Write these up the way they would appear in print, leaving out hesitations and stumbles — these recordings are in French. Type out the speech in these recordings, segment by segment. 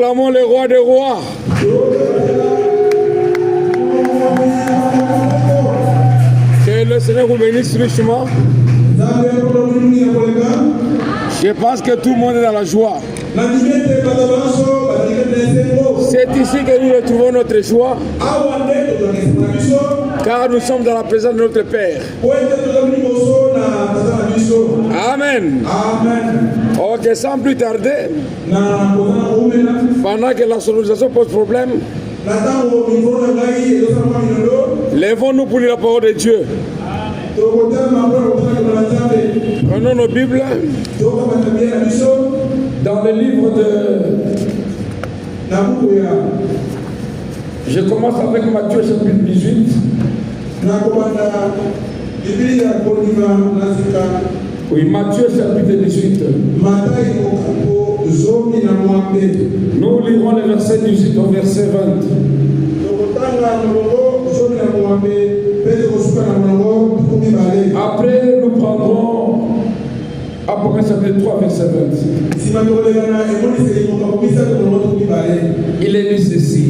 Acclamons le roi des rois. Que le Seigneur vous bénisse richement. Je pense que tout le monde est dans la joie. C'est ici que nous retrouvons notre joie, car nous sommes dans la présence de notre Père. Amen. Ok, sans plus tarder, pendant que la sonorisation pose problème, lèvons-nous pour lire la parole de Dieu. Prenons nos Bibles dans le livre de... Je commence avec Matthieu chapitre 18. Oui, Matthieu chapitre 18. Nous lirons le verset 18 au verset 20. Après, nous prendrons Apocalypse chapitre 3, verset 20. Il est dit ceci.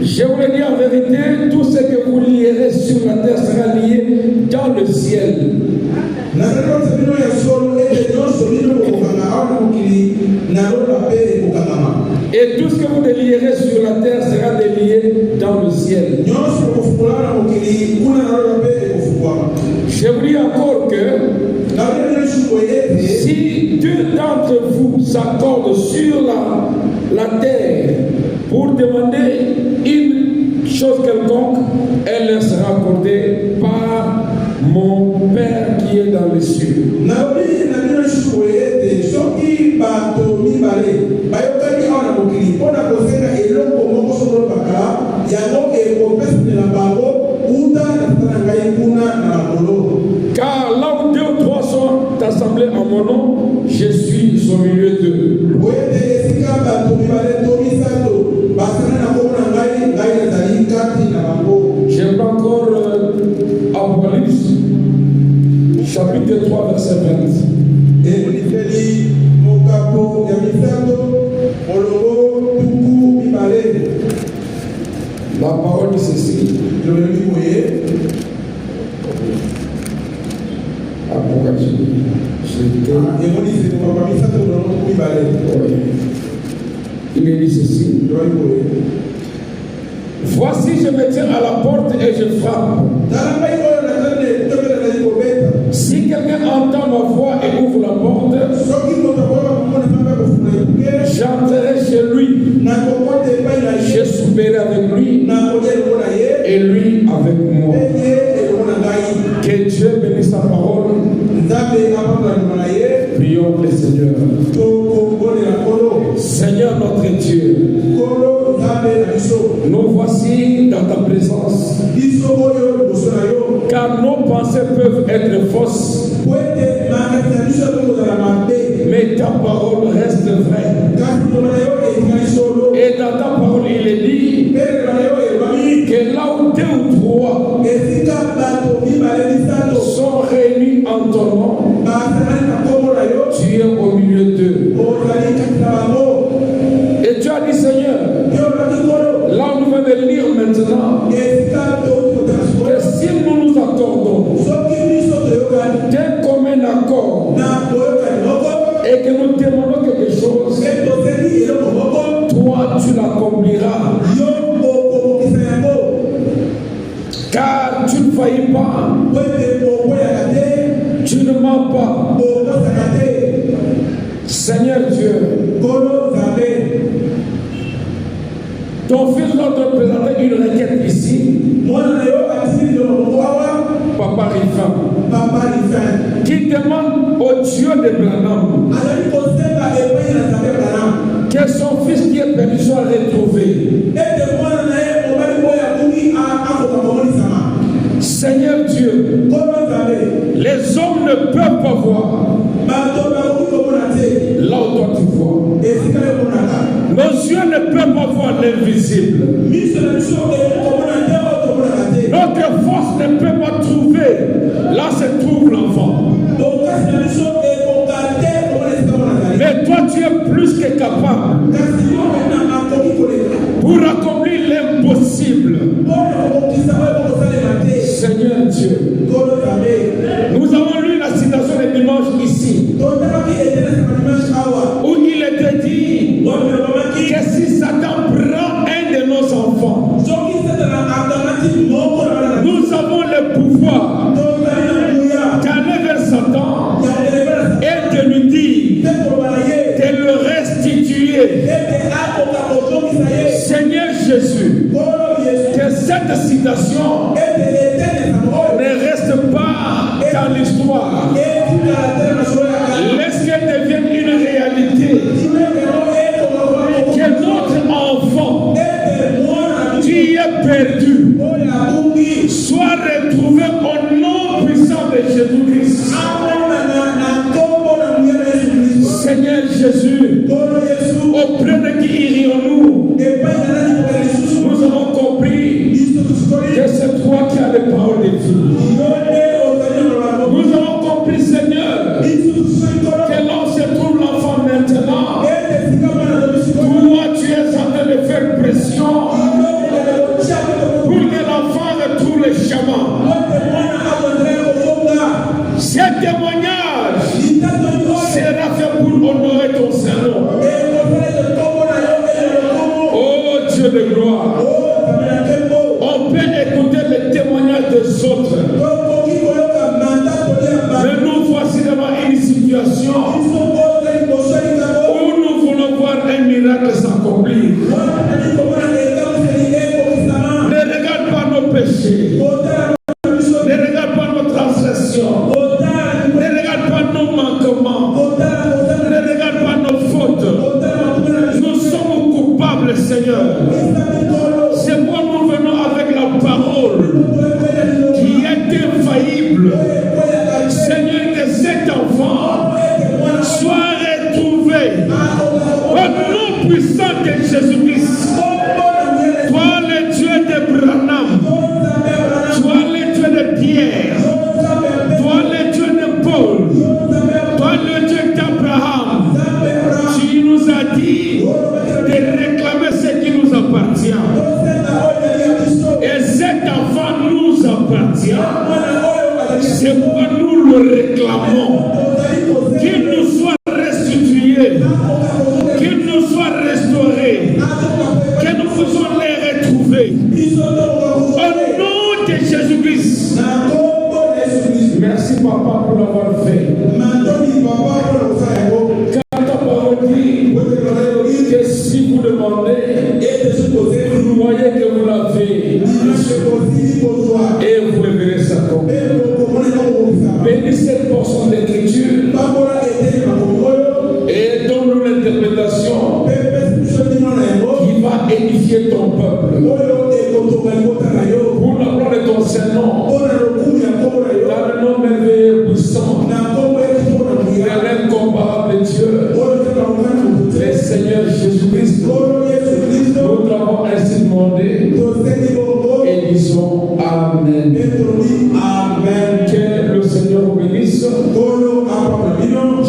Je vous le dis en vérité, tout ce que vous lierez sur la terre sera lié dans le ciel. Et tout ce que vous délierez sur la terre sera délié dans le ciel. Je vous dis encore que si deux d'entre vous s'accordent sur la terre pour demander une chose quelconque, elle leur sera accordée par mon Père qui est dans les cieux. Car là où deux ou trois sont assemblés en mon nom, je suis au milieu d'eux. J'aimerais encore Apocalypse chapitre 3 verset 20. La parole dit ceci. Apocalypse. Il est dit ceci. Voici, je me tiens à la porte et je frappe. Si quelqu'un entend ma voix et ouvre la porte, j'entrerai chez lui. Je souperai avec lui et lui avec moi. Que Dieu bénisse sa parole. Prions le Seigneur. Seigneur notre Dieu, nous voici dans ta présence, car nos pensées peuvent être fausses, mais ta parole reste vraie. Et dans ta parole il est dit que là où deux ou trois sont réunis en ton nom, tu es au milieu d'eux. Et tu as dit, Seigneur, là où nous venons de lire maintenant, que si nous nous accordons d'un commun accord et que nous demandons quelque chose, toi tu l'accompliras. Car tu ne faillis pas, tu ne mens pas. Seigneur Dieu, ton fils doit te présenter une requête ici. Papa Rifin, qui demande au Dieu de Branham que son fils qui est perdu soit retrouvé. Seigneur Dieu, les hommes ne peuvent pas voir là où toi tu vois. Nos yeux ne peuvent pas voir l'invisible. Notre force ne peut pas trouver là se trouve l'enfant. Mais Et toi, tu es plus que capable pour accomplir l'impossible. Seigneur Dieu, nous avons lu la citation de dimanche ici, où il était dit que si Satan prend un de nos enfants, nous avons le pouvoir d'aller vers Satan et de lui dire, de le restituer. Seigneur Jésus, que cette citation ne reste pas dans l'histoire. Laisse qu'elle devienne une réalité. Que notre enfant qui est perdu soit retrouvé au nom puissant de Jésus-Christ. Seigneur Jésus, auprès de qui irions-nous? Nous avons compris que c'est toi qui as les paroles de vie. Nous avons compris, Seigneur, que là où se trouve l'enfant maintenant, toi tu es en train de faire pression pour que l'enfant retrouve le chemin. Ce témoignage sera fait pour honorer ton Saint-Nom. Oh Dieu de gloire, on peut écouter les témoignages des autres, mais nous voici devant une situation où nous voulons voir un miracle s'accomplir. Ne regarde pas nos péchés, ne regarde pas nos transgressions, ne regarde pas nos manquements, ne regarde pas nos fautes. Nous sommes coupables, Seigneur. C'est pourquoi nous venons avec la parole qui est infaillible. Seigneur, que cet enfant soit retrouvé au nom puissant de Jésus-Christ. Toi, le Dieu de Branham, toi, le Dieu de Pierre, toi, le Dieu de Paul, toi, le Dieu d'Abraham, tu nous as dit de réclamer ce qui nous appartient. Et cet enfant nous appartient. C'est pourquoi nous le réclamons. Qu'il nous soit restitué, qu'il nous soit restauré, que nous puissions les retrouver. Au nom de Jésus-Christ. Merci papa pour l'avoir fait. Quand ta parole dit que si vous demandez, vous voyez que vous l'avez, et vous le verrez Satan. Bénis cette portion d'écriture et donne-nous l'interprétation qui va édifier ton peuple. Pour la gloire de ton Saint-Nom, dans le nom merveilleux et puissant, de l'incomparable Dieu, le Seigneur Jésus-Christ, nous l'avons ainsi demandé et disons Amen. Amen. Que le Seigneur vous bénisse.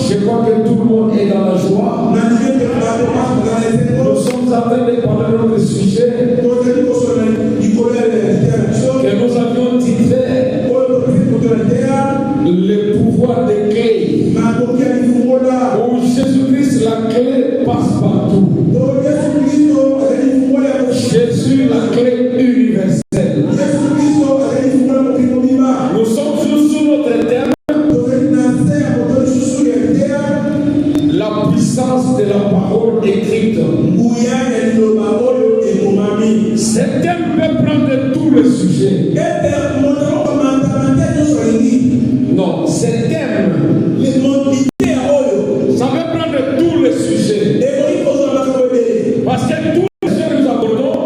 Je crois que tout le monde est dans la joie. Nous sommes en train de parler de notre sujet que nous avions titré le pouvoir des clés. Où Jésus-Christ, la clé passe partout. Jésus, la clé universelle. Nous sommes sous notre terme. La puissance de la parole écrite. Cet thème peut prendre tous les sujets. Non, cet thème, ça peut prendre tous les sujets. Parce que tous les sujets que nous abordons,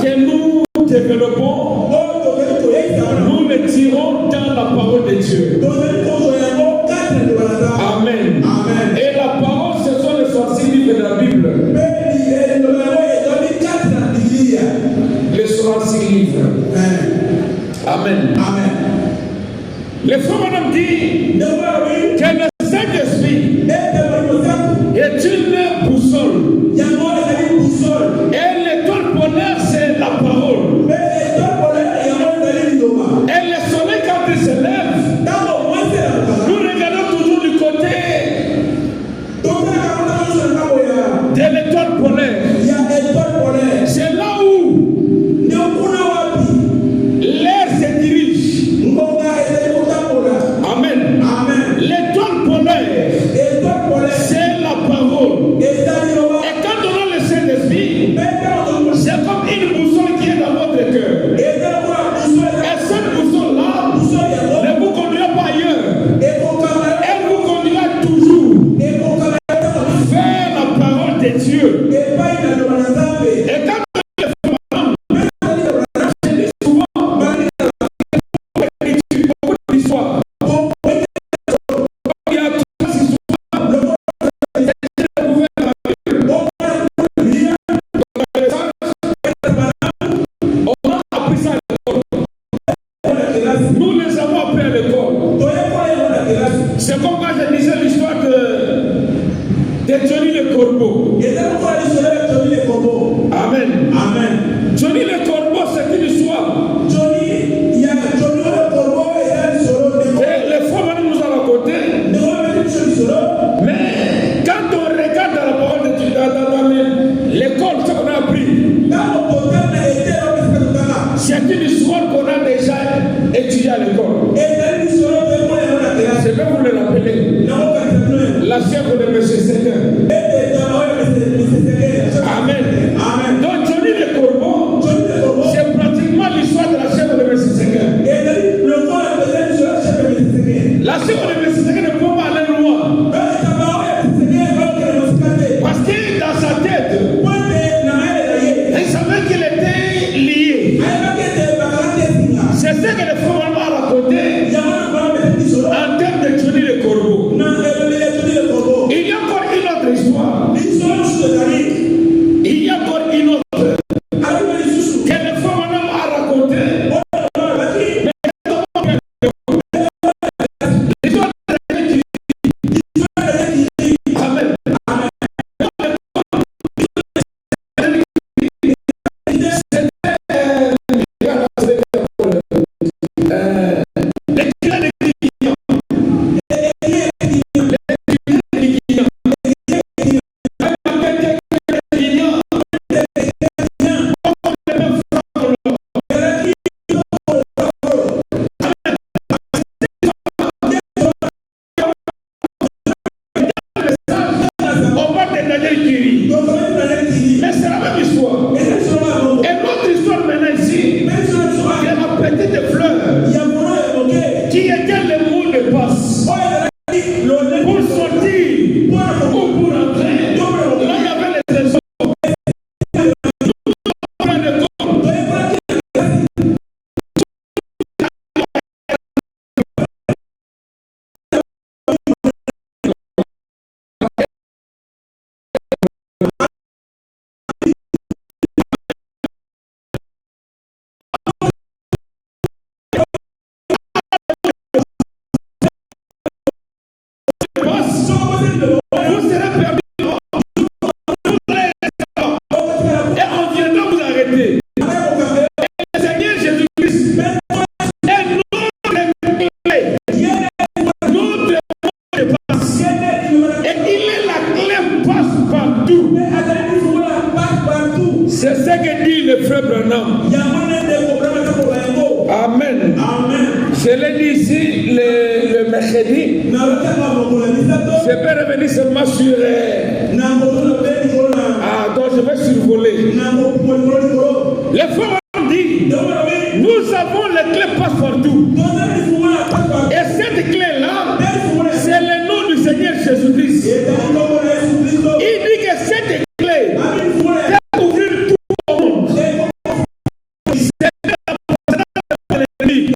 que nous développons, nous les tirons dans la parole de Dieu. Amen. Et la parole, ce sont les 66 livres de la Bible. Les 66 livres. Amen. Le frère madame dit que le Saint-Esprit c'est comme une boussole qui est dans votre cœur. Et cette boussole-là ne vous conduira pas ailleurs. Elle vous conduira toujours vers la parole de Dieu. Et quand c'est comme quand je disais l'histoire de Johnny le Corbeau. Amen. Amen. Johnny le Corbeau, c'est une histoire. Et les femmes nous ont raconté. Mais quand on regarde dans la parole de Dieu, dans l'école, ce qu'on a appris, c'est une histoire qu'on a déjà étudiée à l'école. Je vais vous le rappeler. La chèvre de M. Seigneur. Amen. Amen. Donc Johnny le Corbeau, c'est pratiquement l'histoire de la chèvre de M. Seigneur. La chèvre de M. Seigneur ne peut pas aller loin. Parce que dans sa tête, il savait qu'il était lié. C'est ce que les femmes m'ont raconté en termes de Johnny le Corbeau. Il y a encore une autre histoire. Il y a encore une autre que les femmes m'ont raconté. Mais c'est la même histoire. Et l'autre histoire maintenant ici, c'est la petite fleur qui était le mot de passe. Pour sortir ou pour entrer, là il y avait les trésors. Vous serez perdu. Et on viendra vous arrêter. Et le Seigneur Jésus-Christ est notre clé. Notre mot de passe. Et il est la clé passe-partout. C'est ce que dit le frère Branham. Amen. Je l'ai dit ici le mercredi. Je peux revenir seulement sur. Donc je vais survoler. Les femmes ont dit nous avons les clés passe-partout. Et cette clé-là, c'est le nom du Seigneur Jésus-Christ. Il dit que cette clé peut ouvrir tout le monde. C'est l'ennemi.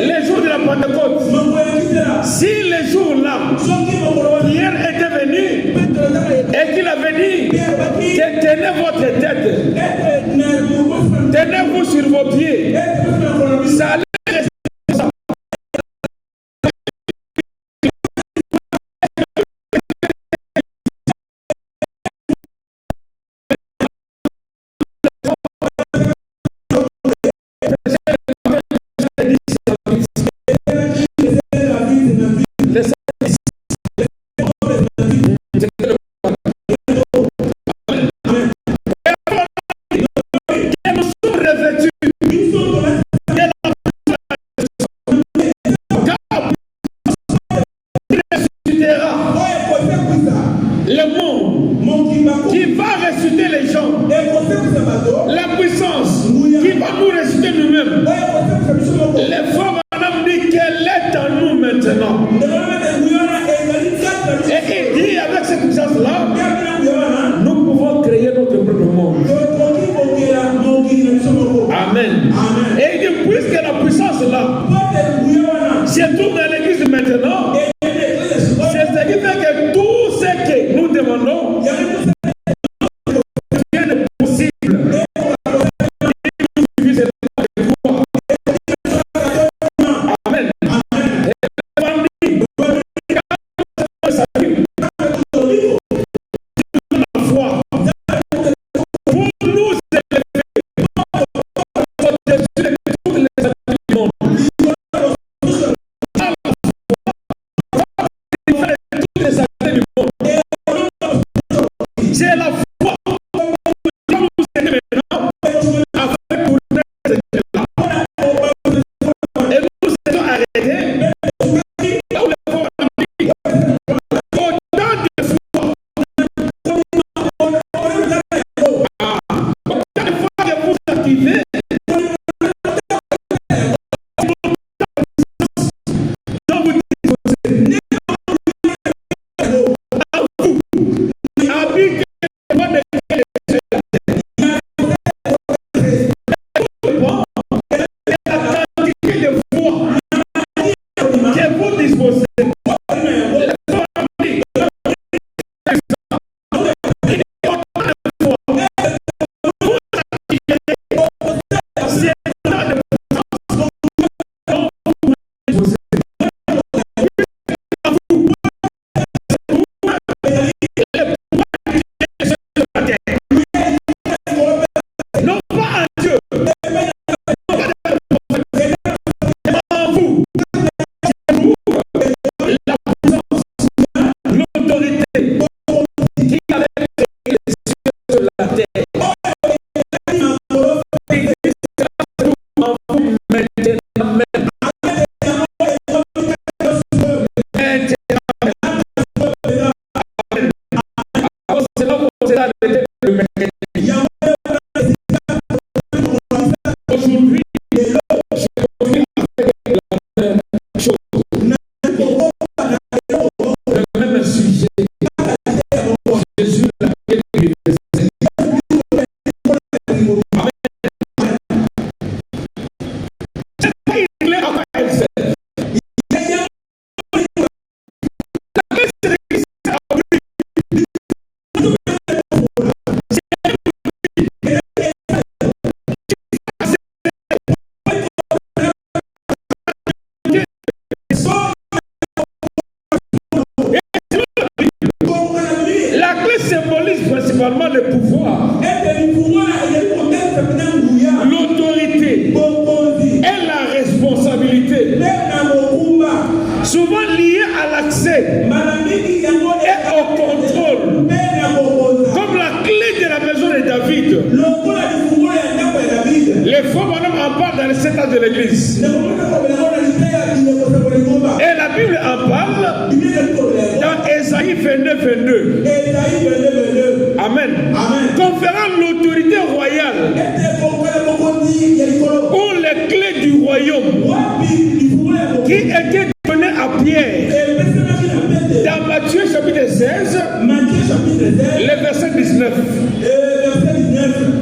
les jours de la Pentecôte, si les jours-là, Pierre était venu et qu'il avait dit, tenez votre tête, tenez-vous sur vos pieds, ça allait rester.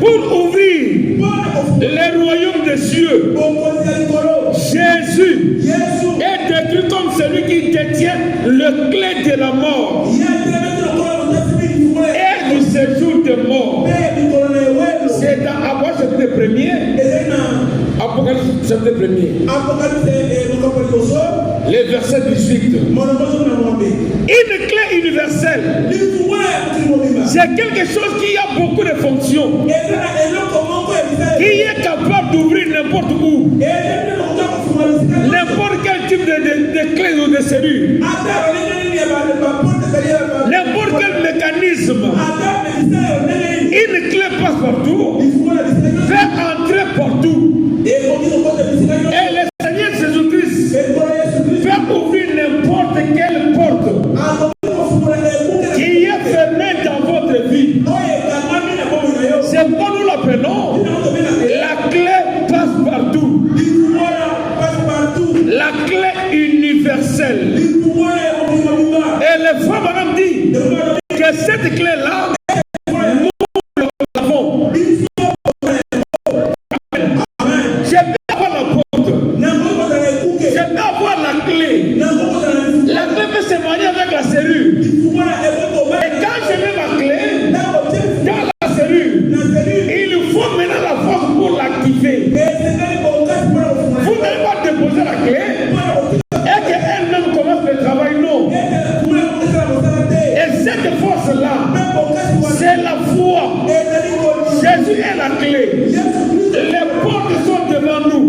Pour ouvrir les royaumes des cieux, Jésus Jésus est décrit comme celui qui détient le clé de la mort et du séjour des morts. C'est dans Apocalypse chapitre 1er. Apocalypse chapitre 1er. Les versets 18. Une clé universelle. C'est quelque chose qui a beaucoup de fonctions. Qui est capable d'ouvrir n'importe où. N'importe quel type de clé ou de serrure. N'importe quel mécanisme. Une clé passe partout. Fait entrer partout. Et le Seigneur Jésus-Christ fait ouvrir n'importe quelle porte qui est fermée dans votre vie. C'est pourquoi nous l'appelons la clé passe partout. La clé universelle. Et les femmes madame dit que cette clé-là, nous l'avons. Je peux avoir la porte. Je peux avoir la clé. La clé peut se marier avec la serrure. Et quand je mets ma clé dans la serrure, il faut maintenant la force pour l'activer. Vous n'allez pas déposer la clé et qu'elle-même commence le travail, non. Et cette force-là, c'est la foi. Jésus est la clé. Les portes sont devant nous.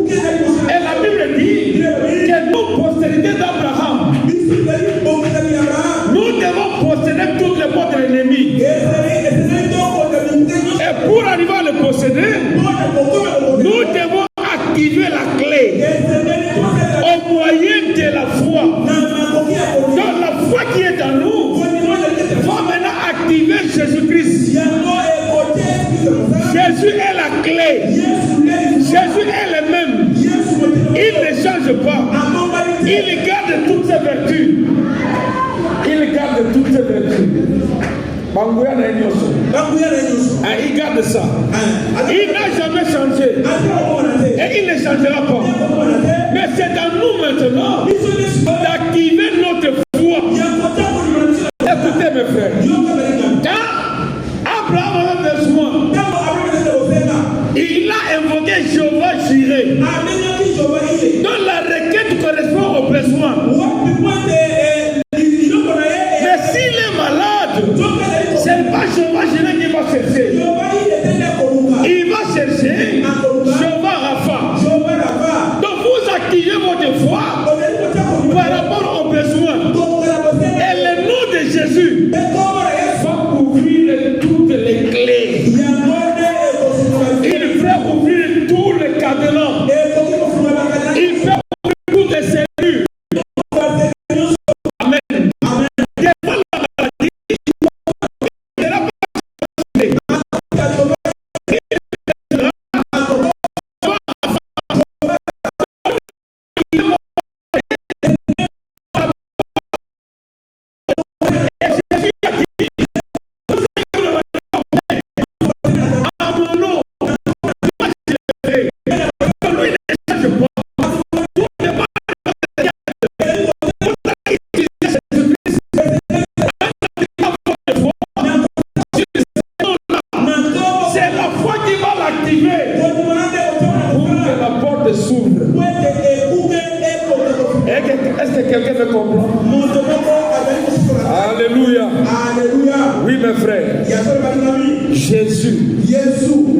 Et la Bible dit que nous, postérité d'Abraham, nous devons posséder toutes les portes de l'ennemi. Et pour arriver à le posséder, nous devons activer la clé au moyen de la foi. Donc la foi qui est en nous va maintenant activer Jésus-Christ. Jésus est la clé. Jésus est le même. Il ne change pas. Il garde toutes ses vertus. Il garde toutes ses vertus. Il garde ça. Il n'a jamais changé. Et il ne changera pas. Mais c'est à nous maintenant d'activer notre foi. Écoutez mes frères. Quand Abraham avait besoin, il a invoqué Jéhovah Jireh. Donc la requête correspond au besoin. Mais s'il est malade, ce n'est pas Jéhovah Jireh qui va chercher. Il va chercher Jéhovah Rapha. Donc vous activez votre foi par rapport aux besoins. Et le nom de Jésus va ouvrir toutes les clés. Il fait ouvrir tous les cadenas. Il fait ouvrir toutes les cellules. Amen. Devant la maladie, il ne sera pas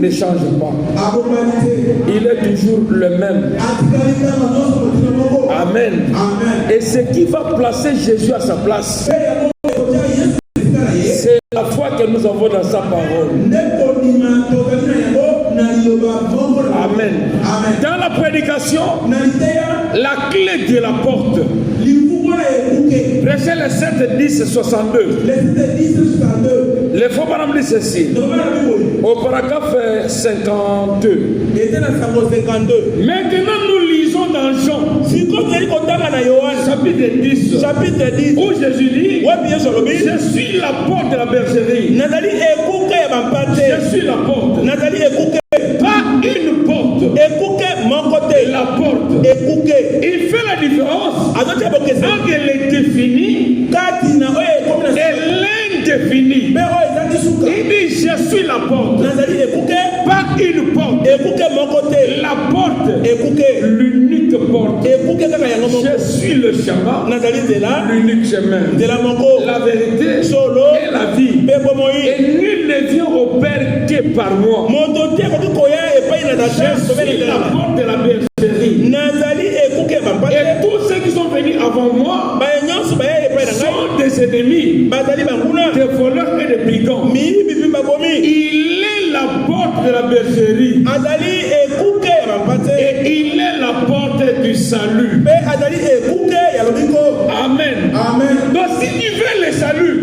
ne change pas. Il est toujours le même. Amen. Et ce qui va placer Jésus à sa place, c'est la foi que nous avons dans sa parole. Amen. Dans la prédication, la clé de la porte. Prêchez le 7, 10, 62. Les faux madame dit ceci. Au paragraphe 52. Maintenant nous lisons dans Jean. Chapitre 10. Où Jésus dit, je suis la porte de la bergerie. Je suis la porte. Pas une porte. La porte. la différence entre les définis et l'indéfini. Il dit je suis la porte. Pas une porte. La porte. L'unique porte. Je suis le chemin. L'unique chemin. La vérité et la vie. Et nul ne vient au Père que par moi. Je suis la porte de la bergerie. Et tous ceux qui sont venus avant moi sont des ennemis, des voleurs et des brigands. Il est la porte de la bergerie. Et il est la porte du salut. Amen. Donc si tu veux le salut,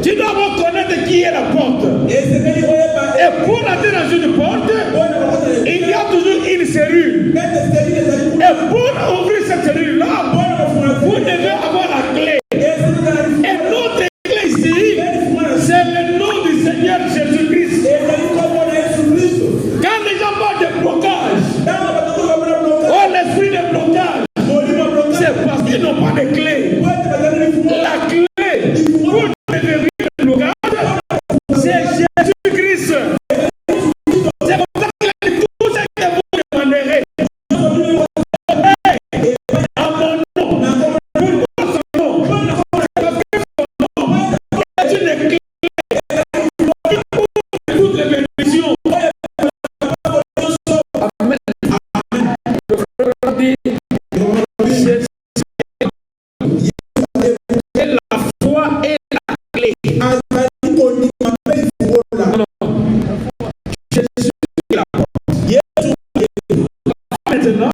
tu dois reconnaître qui est la porte. Et pour entrer dans une porte, il y a toujours une serrure. Et pour ouvrir cette serrure-là, vous devez avoir la clé. Et notre clé ici, c'est le nom du Seigneur Jésus-Christ. Quand les gens parlent de blocage, oh l'esprit de blocage, c'est parce qu'ils n'ont pas de clé. La clé pour devenir le blocage, c'est Jésus-Christ. C'est comme ça qu'il a dit tout ce que vous demanderez. À mon nom, pour son nom, c'est une clé pour toutes les bénédictions. Amen. La foi est la clé. Jésus est la porte. Maintenant,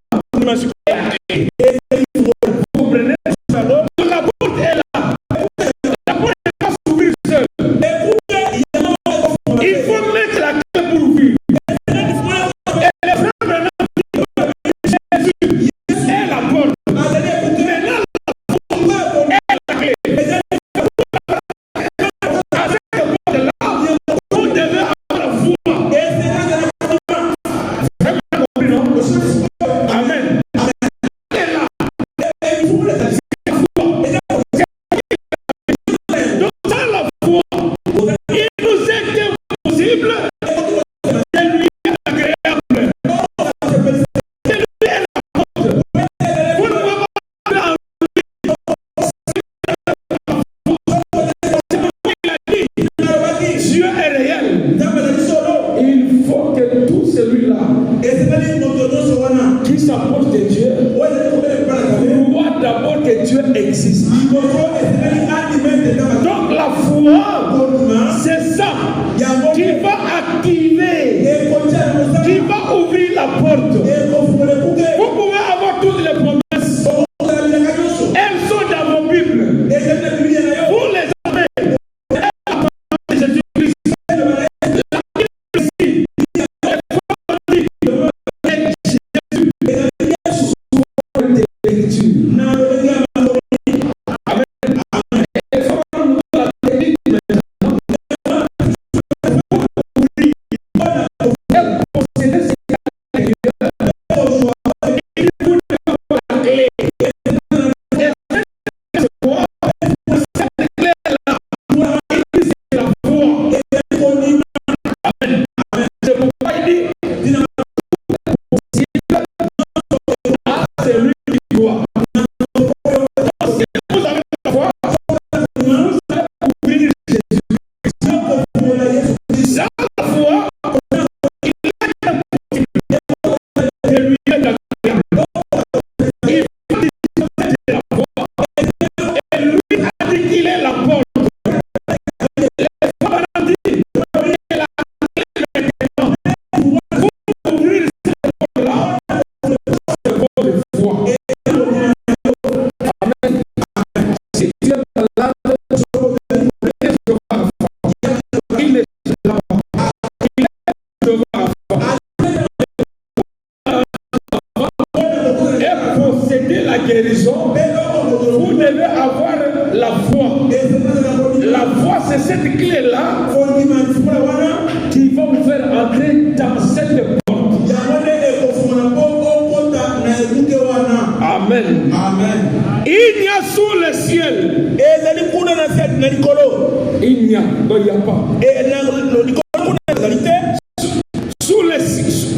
vous prenez la porte est là. La porte n'est pas s'ouvrir seule. Il faut mettre la clé pour ouvrir. Et les frères maintenant, Jésus est la porte. Maintenant, la porte est la clé. À cette porte-là, vous devez avoir la foi. Vraiment compris, non? Amen. Elle est là. Donc, sans la foi, il nous est impossible de lui être agréable. De lui est la porte. Vous ne pouvez pas entrer en lui. Il a dit, Dieu est réel. Il faut que tout celui-là qui s'approche de Dieu voit d'abord que Dieu existe. Donc la foi, c'est ça qui va activer, qui va ouvrir la porte. Vous pouvez avoir toutes les promesses. Elles sont dans vos Bibles. Vous les avez. Jésus-Christ. guérison, vous devez avoir la foi. La foi, c'est cette clé-là qui va vous faire entrer dans cette porte. Amen. Amen. Il n'y a sous le ciel. Il n'y a, donc il n'y a pas. Sous le ciel.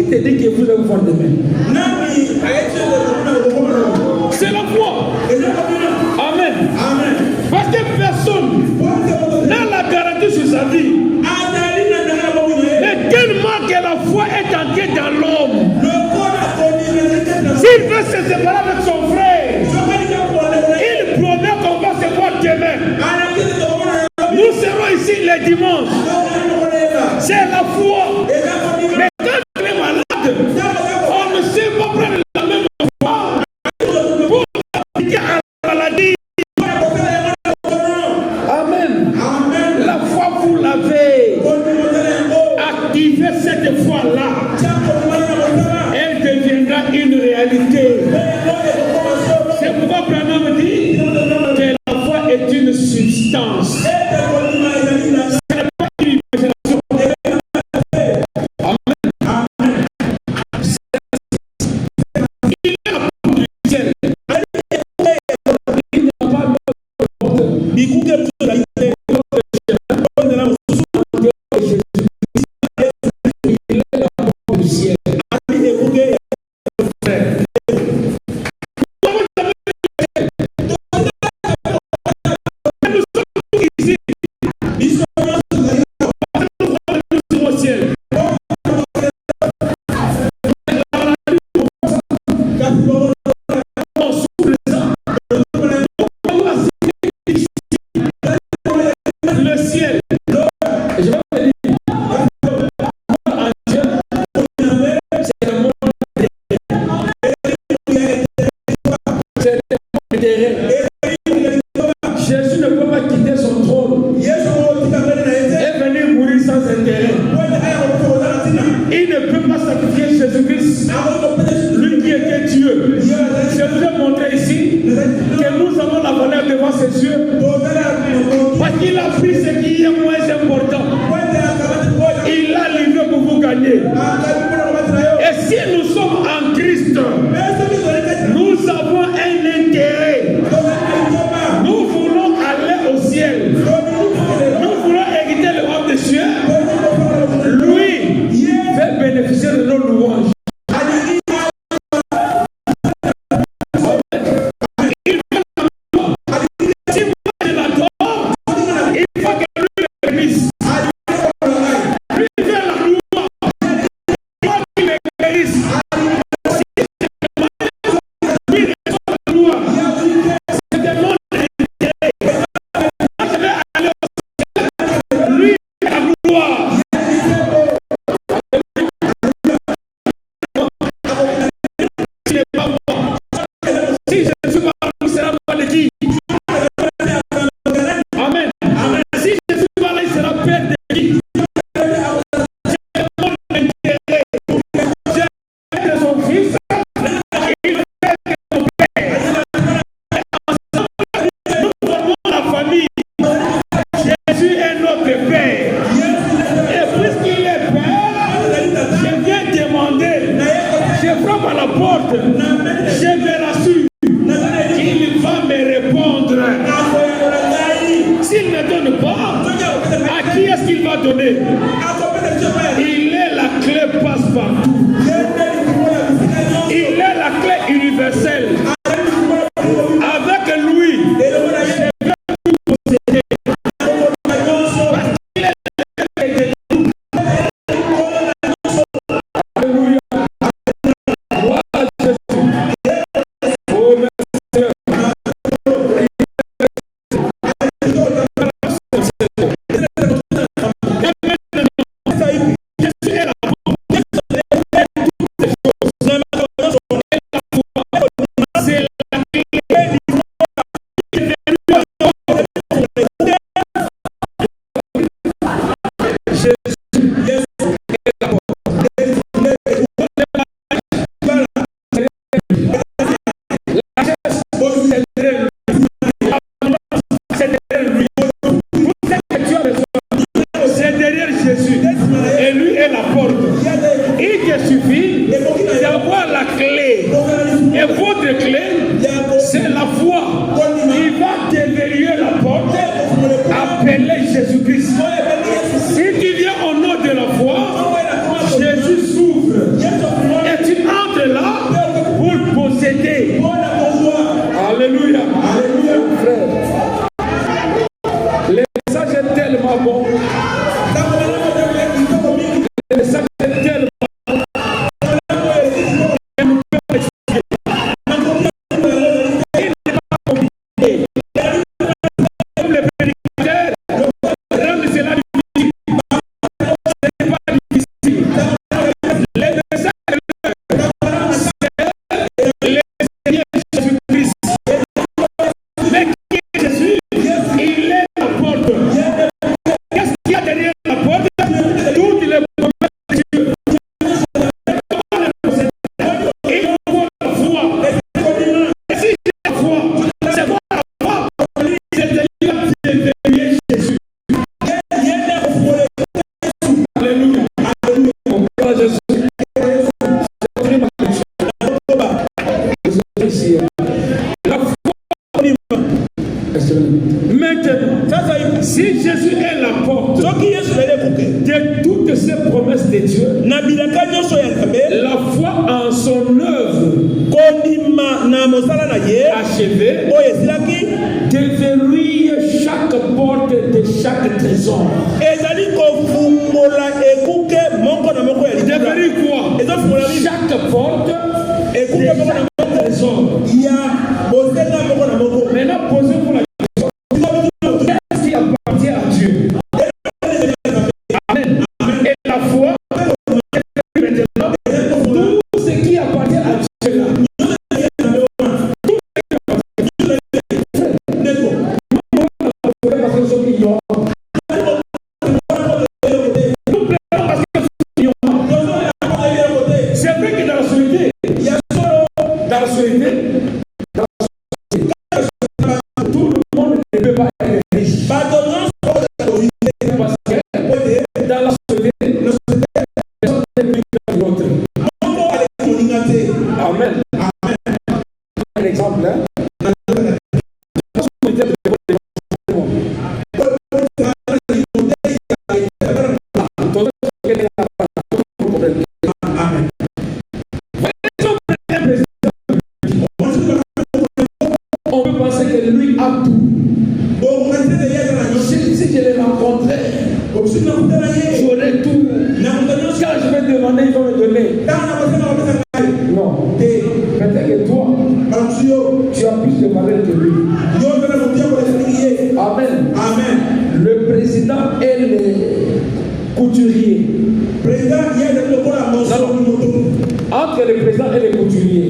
Qui te dit que vous allez voir demain? C'est la foi. Amen. Amen. Parce que personne n'a la garantie sur sa vie. Mais tellement que la foi est ancrée dans l'homme, s'il veut se séparer avec son frère, il promet qu'on va se voir demain. Nous serons ici les dimanches. C'est la foi. Mais quand on est malade, on ne sait pas prendre la même foi pour appliquer à la maladie. Amen. La foi, vous l'avez. Activez cette foi-là. Elle deviendra une réalité. C'est pourquoi Branham dit que la foi est une substance. Jésus ne peut pas quitter son trône et venir mourir sans intérêt. Il ne peut pas sacrifier Jésus-Christ, lui qui était Dieu. Je vous ai montré ici que nous avons la valeur devant ses yeux parce qu'il a pris ce qui est moins important. Il l'a livré pour vous gagner. Et si nous sommes en Christ, nous avons un intérêt. Nous voulons aller au ciel. Nous voulons hériter le royaume des cieux. Lui fait bénéficier de nos louanges. Si moi je l'adore, il faut que lui le bénisse. Lui fait la louange. Il faut qu'il le bénisse. Il est la clé passe-partout. Il est la clé universelle. Avec lui, je vais tout posséder. Parce qu'il est la clé de tout. Alléluia. Gloire à Jésus. Oh, merci. C'est la foi. Il va déverrouiller la porte. Appelez Jésus-Christ. Si tu viens au nom de la foi, Jésus s'ouvre. ici. La foi. Maintenant, si Jésus est la porte de toutes ces promesses de Dieu, la foi en son œuvre achevée déverrouille chaque porte de chaque trésor. Déverrouille quoi? Chaque porte de chaque trésor. Maintenant, posez-vous la question. Qu'est-ce qui appartient à Dieu? Amen. Et la foi, maintenant, tout ce qui appartient à Dieu là. C'est vrai que dans la société, tout le monde ne peut pas être riche. Parce que dans la société, personne n'est mieux que l'autre. Amen. Un exemple, hein? On peut penser que lui a tout. Si je l'ai rencontré, j'aurai tout. Quand je vais demander, il va me donner. Non. Peut-être que toi, tu as plus de valeur que lui. Amen. Amen. Le président est le couturier. Entre le président et le couturier.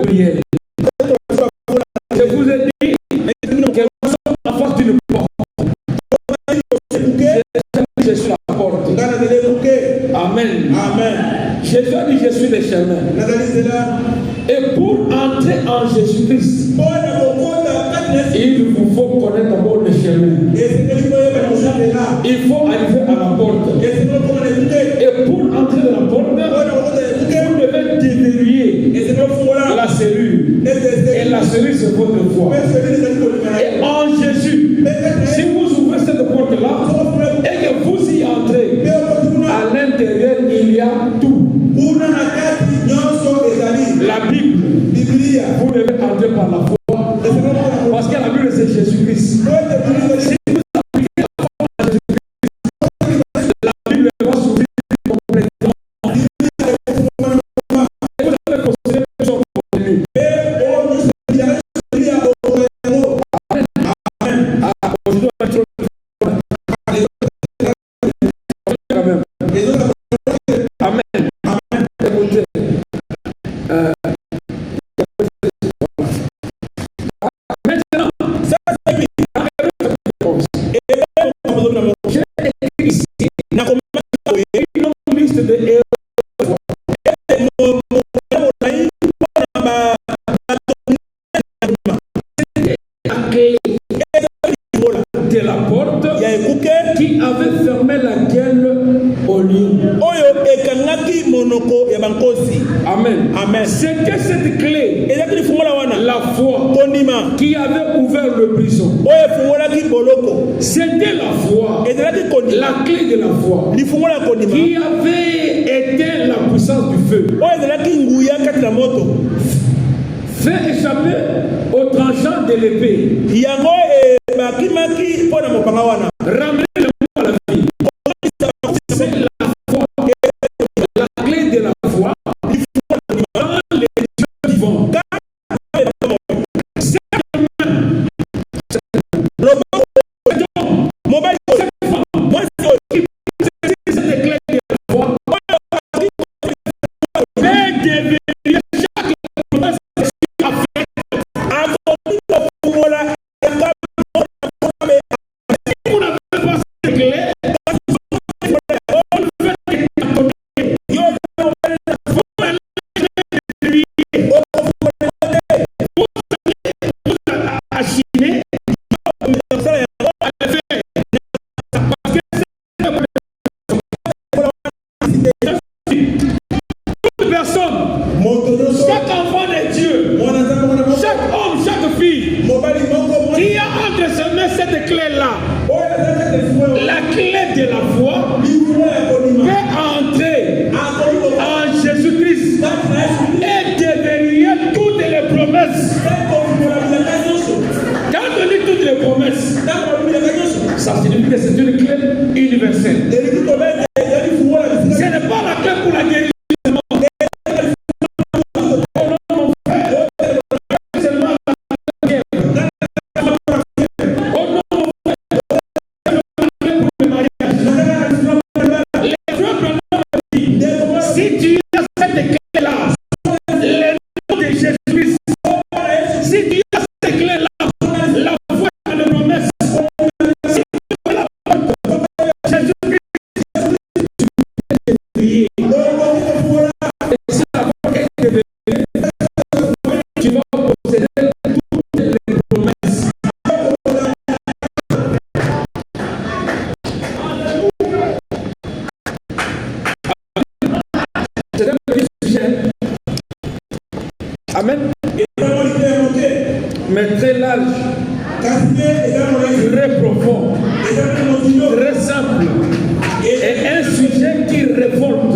prière. Je vous ai dit que nous sommes en face d'une porte. Je suis la porte. Amen. Amen. Jésus a dit je suis le chemin. Et pour entrer en Jésus-Christ, il vous faut connaître d'abord le chemin. Il faut arriver à la porte. Et pour entrer dans la porte, vous devez déverrouiller la serrure. Et la serrure, c'est votre foi. Et en Jésus, si vous ouvrez cette porte-là et que vous y entrez, à l'intérieur, il y a tout. La Bible, vous devez entrer par la foi. Parce que la Bible, c'est Jésus-Christ. Si vous appliquez la foi à Jésus-Christ, la Bible va s'ouvrir complètement. Et vous avez possédé son contenu. Amen. Écoutez. Maintenant, ça c'est lui. J'ai écrit ici une longue liste de héros. De la porte qui avait fermé la gueule au lion. Amen. Amen. C'était cette clé, la foi, qui avait ouvert le prison. C'était la foi, la clé de la foi, qui avait éteint la puissance du feu. Fait échapper au tranchant de l'épée. Ramener le monde à la vie. C'est la foi, la clé de la foi dans les dieux vivants. Chaque enfant de Dieu, chaque homme, chaque fille qui a entre ses mains cette clé-là, la clé de la foi, peut entrer en Jésus-Christ et déverrouiller toutes les promesses. Quand on dit toutes les promesses, ça signifie que c'est une clé universelle. Ce n'est pas la clé pour la guérison. Si tu as cette clé-là, le nom de Jésus-Christ, si tu as cette clé-là, la foi et les promesses, si tu as la porte, Jésus-Christ, et si la porte est déverrouillée, tu vas posséder toutes les promesses. C'est un petit sujet. Amen. Mais très large, très profond, très simple, et un sujet qui révolte.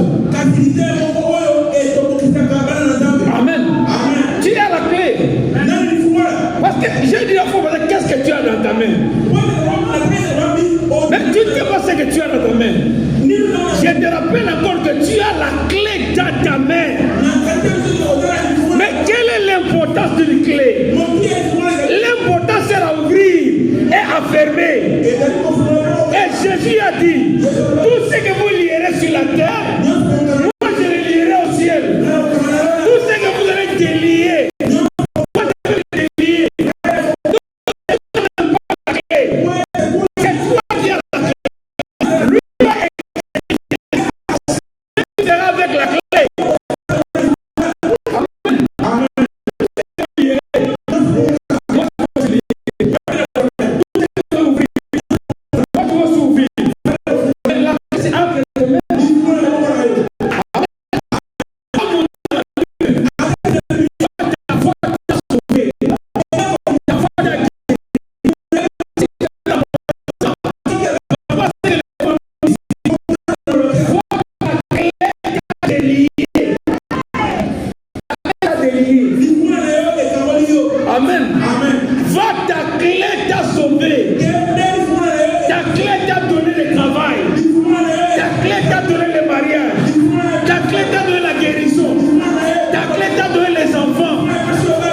Amen. Tu as la clé. Parce que j'ai dit à vous, qu'est-ce que tu as dans ta main? Mais tu ne sais pas ce que tu as dans ta main. Je te rappelle encore que tu as la clé dans ta main. Mais quelle est l'importance d'une clé? L'importance c'est à ouvrir et à fermer. Et Jésus a dit, tout ce que vous lierez sur la terre, moi je le lierai au ciel. Tout ce que vous allez délier Amen. Va, ta clé t'a sauvé. Ta clé t'a donné le travail. Ta clé t'a donné le mariage. Ta clé t'a donné la guérison. Ta clé t'a donné les enfants.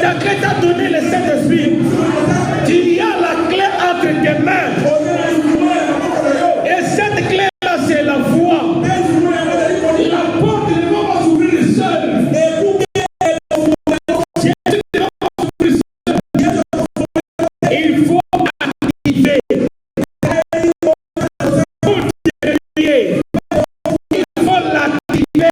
Ta clé t'a donné le Saint-Esprit. Tu as la clé entre tes mains. Et cette clé-là, c'est la foi. La porte ne va pas s'ouvrir seule. Il faut activer. Il faut l'activer.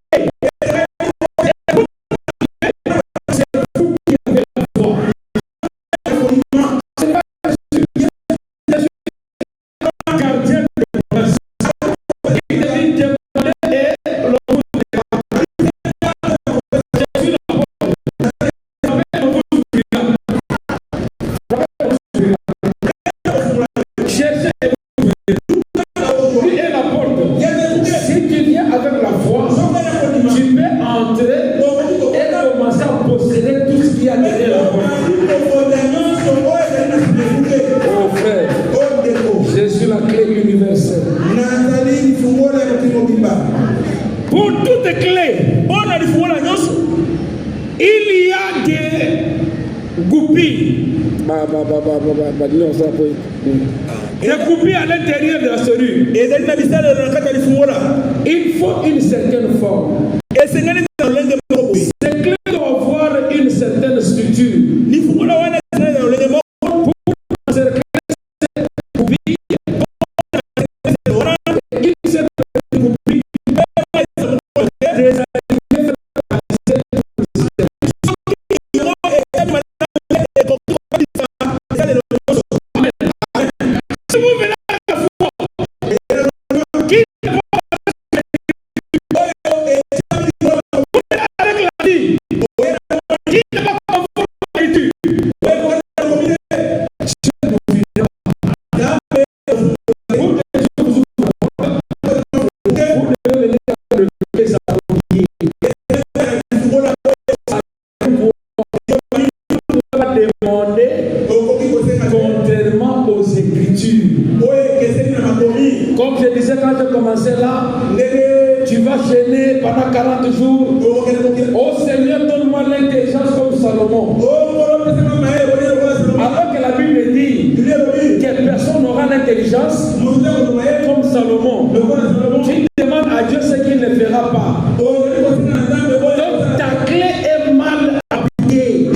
Pour toutes les clés, il y a des goupilles. Des goupilles à l'intérieur de la serrure. Il faut une certaine forme. Ces clés doivent avoir une certaine structure. Contrairement aux Écritures. Comme je disais quand je commençais là, tu vas gêner pendant 40 jours. Oh Seigneur, donne-moi l'intelligence comme Salomon. Alors que la Bible dit que personne n'aura l'intelligence comme Salomon. Tu demandes à Dieu ce qu'il ne fera pas. Donc ta clé est mal appliquée.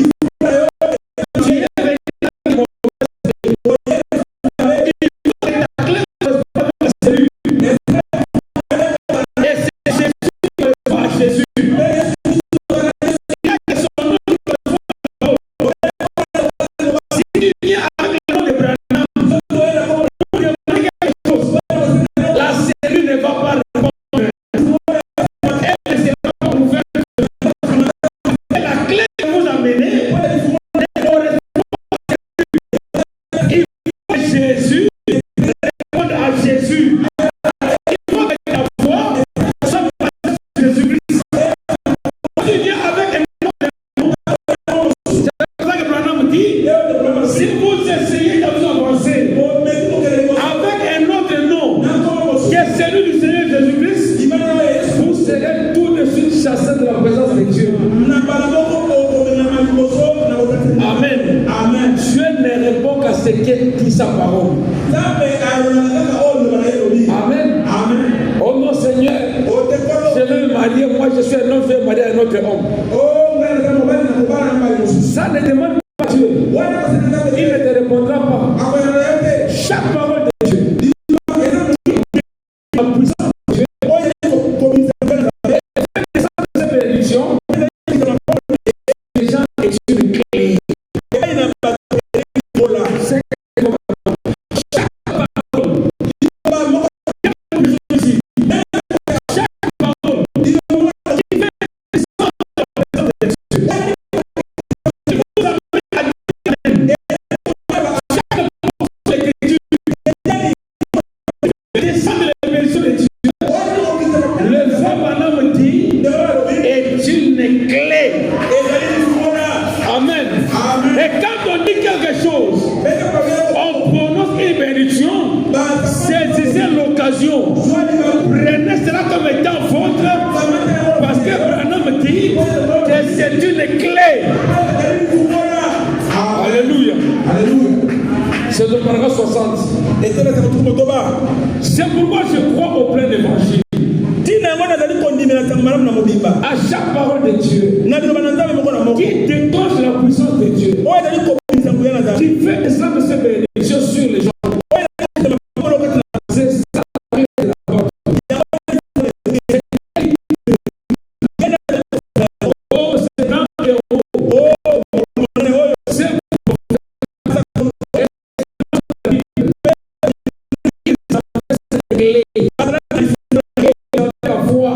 Qui sa parole. Amen. Oh non Seigneur, je vais me marier, moi je suis un homme, je vais marier un autre homme. Ça ne demande pas Dieu. Il ne te répondra pas. Chaque parole de Dieu. La puissance de Dieu. Les gens étudient une clé. 60. C'est pourquoi je crois au plein évangile. À chaque parole de Dieu qui déclenche la puissance de Dieu, qui fait descendre ses bénédictions sur les gens. C'est ça la porte. Oh, c'est un héros. C'est la foi.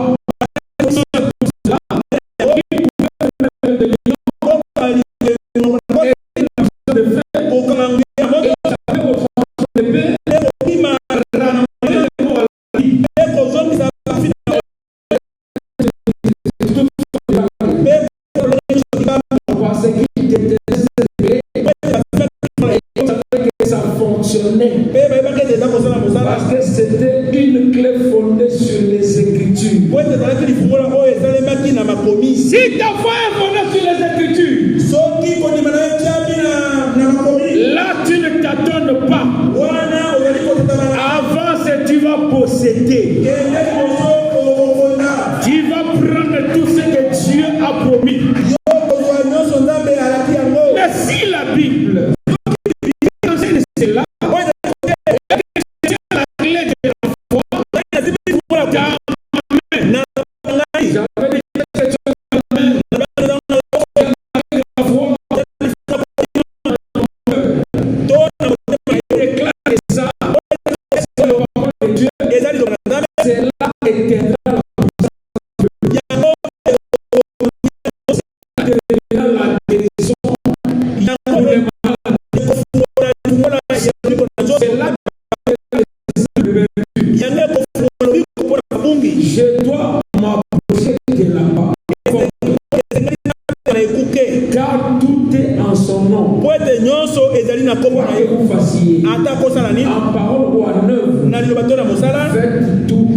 Parce que c'était une clé fondée sur les Écritures. Si ta foi est fondée sur les Écritures, là tu ne t'attends pas. Avance, tu vas posséder. Tu vas prendre tout ce que Dieu a promis. Mais si la Bible c'est là, c'est là éternel. La guérison pour les malades. C'est là je dois m'approcher de là-bas. Car tout est en son nom. Quoi que vous fassiez, en parole ou en œuvre, faites tout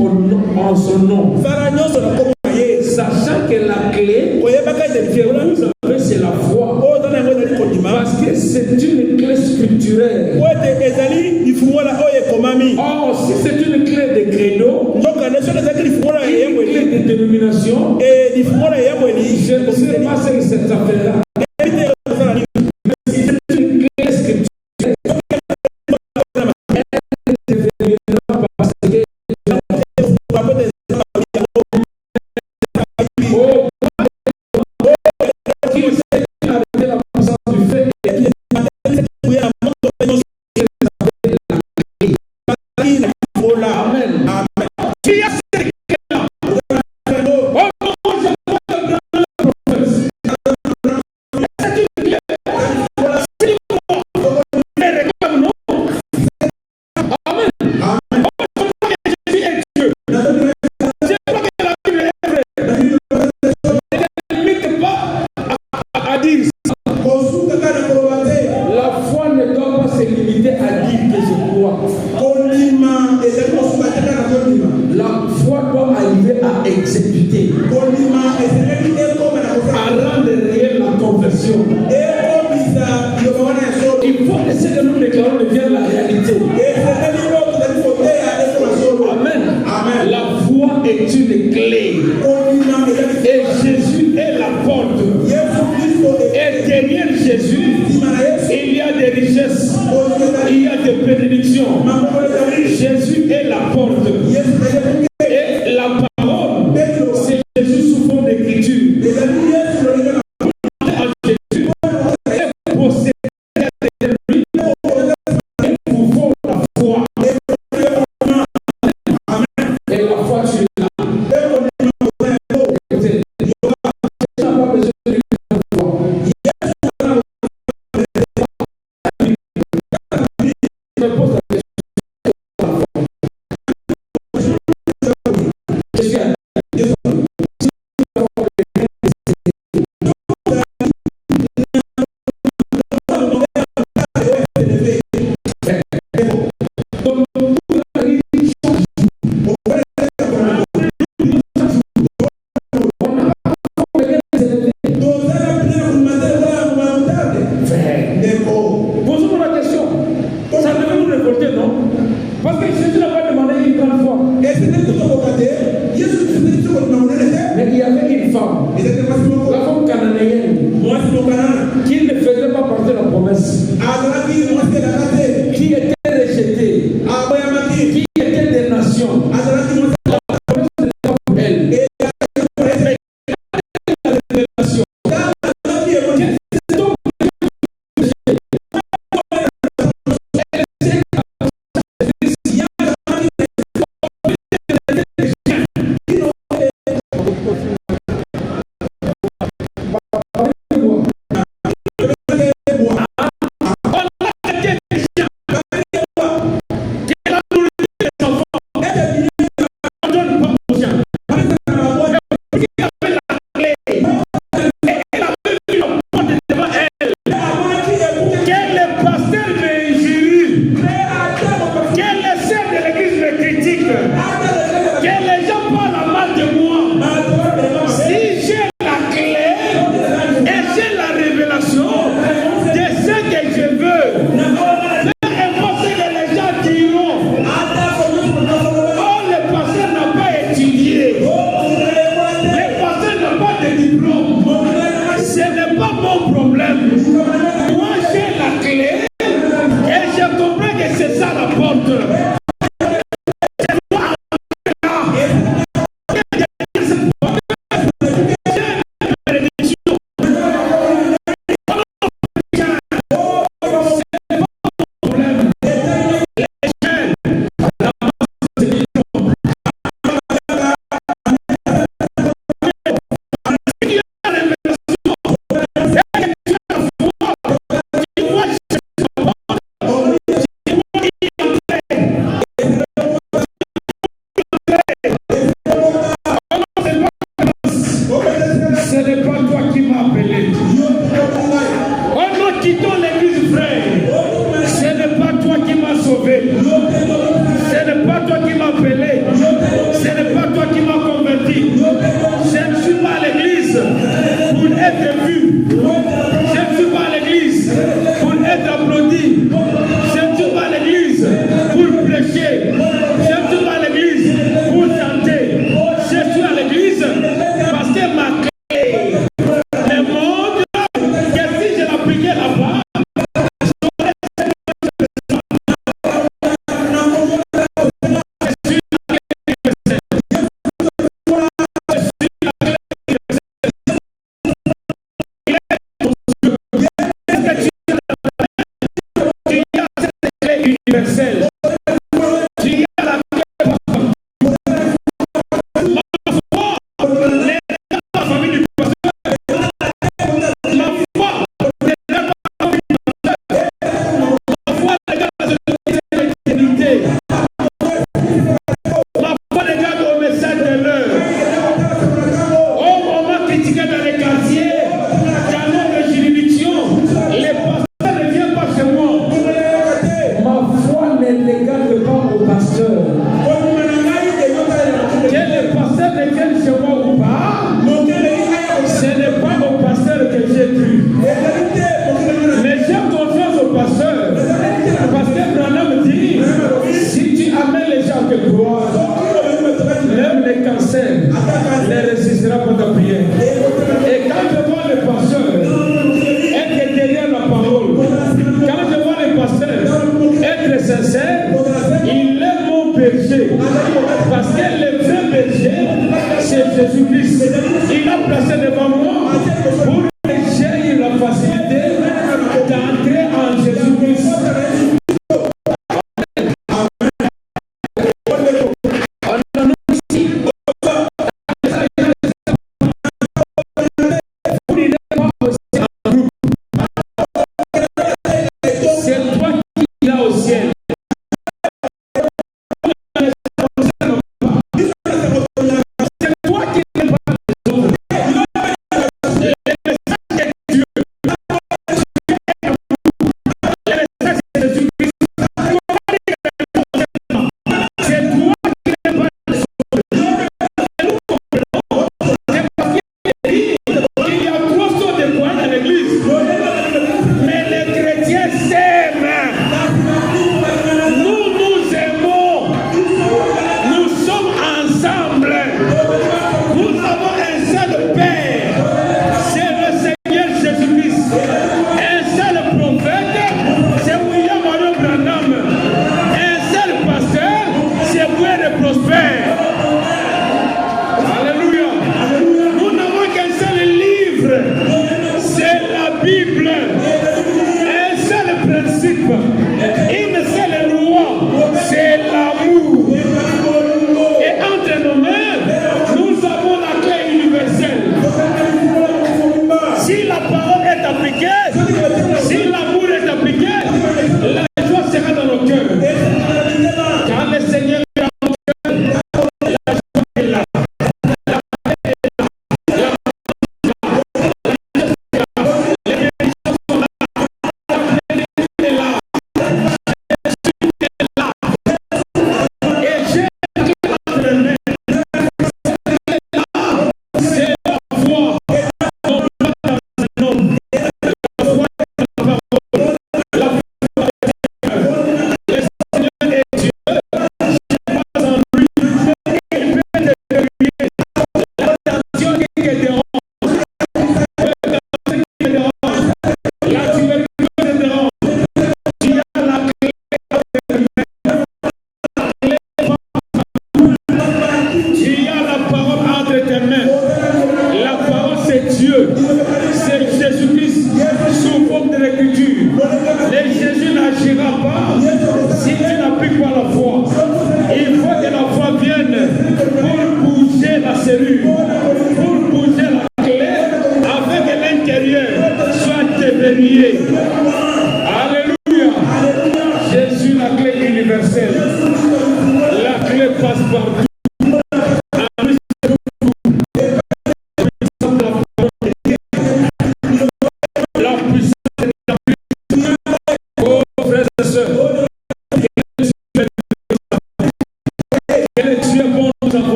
en son nom. Sachant que la clé que vous avez, c'est la foi. Parce que c'est une clé scripturaire. Or, si c'est une clé de credo, une clé de dénomination, je ne sais pas ce que cette affaire-là. Il faut essayer de nous déclarer de bien la réalité. Amen. Amen. La foi est une clé. Et Jésus est la porte. Et derrière Jésus, il y a des richesses. Il y a des bénédictions. Jésus est la porte. Et la parole, c'est Jésus sous forme d'écriture. Posons-nous la question. Ça devait nous révolté, non? Parce que Jésus n'a pas demandé une grande foi. Mais il y avait une femme, la femme cananéenne, qui ne faisait pas partie de la promesse, qui était rejetée, qui était des nations. La promesse n'était pas pour elle. La révélation. Alléluia. Jésus, la clé universelle. La clé passe partout.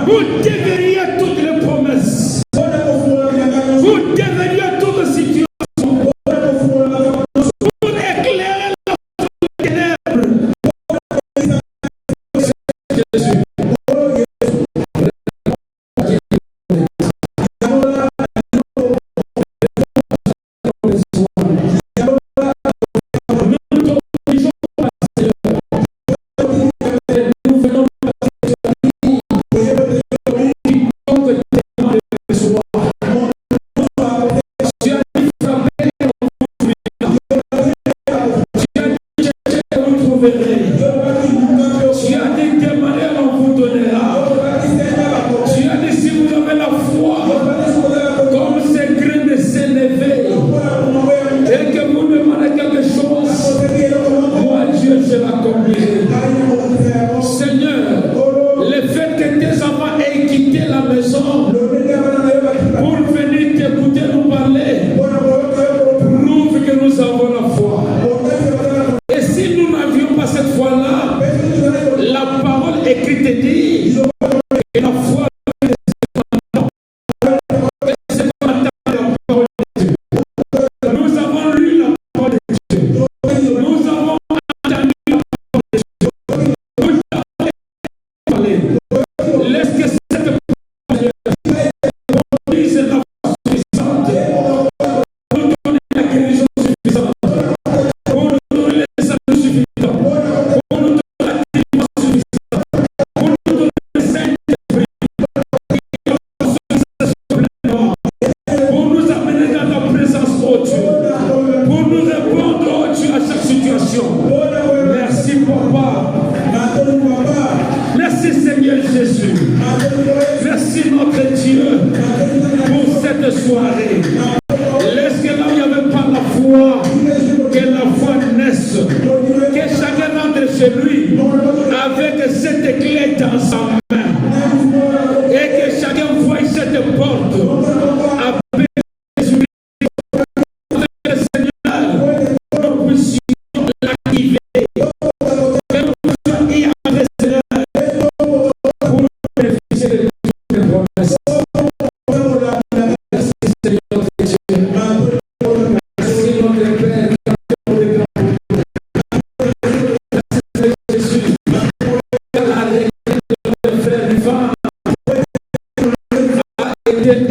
Vous devriez toutes les promesses. Vous devriez toutes les situations. Pour éclairer la ténèbres. Jésus.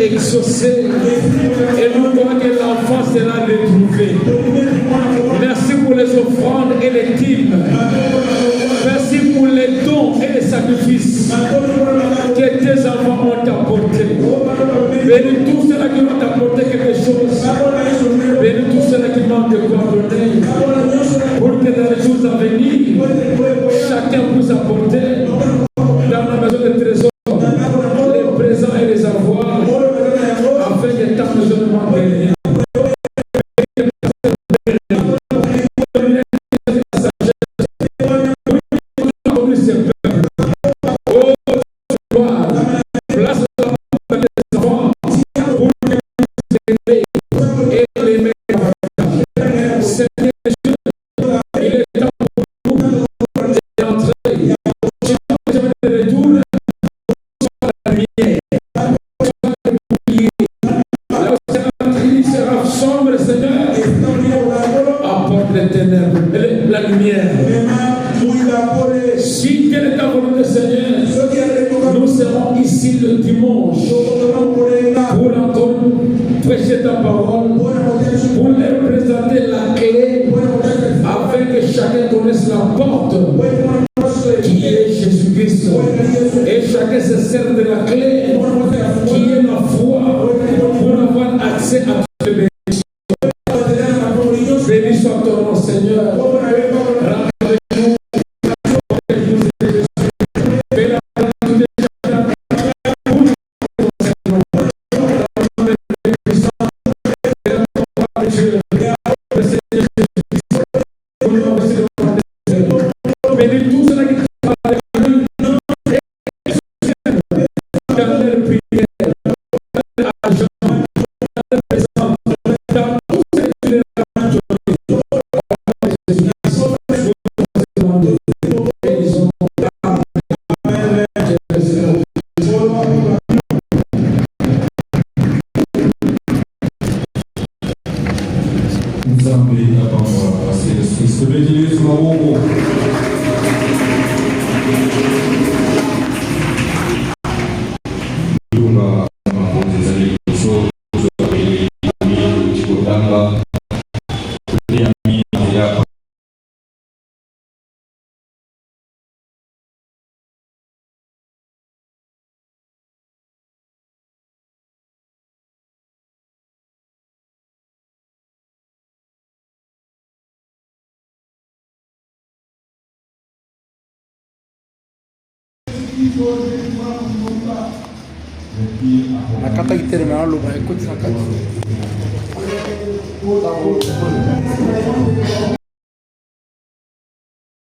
Exaucé et nous croyons que l'enfant sera retrouvé. Merci pour les offrandes et les dîmes. Merci pour les dons et les sacrifices que tes enfants ont apportés. Bénis tous ceux qui ont apporté quelque chose. Bénis tous ceux qui manquent de quoi donner. Pour que dans les jours à venir, chacun puisse apporter dans la maison de trésor les présents et les avoirs. Afin que ta maison ne manque de rien. La kata kitereme aloba ekoti na kati.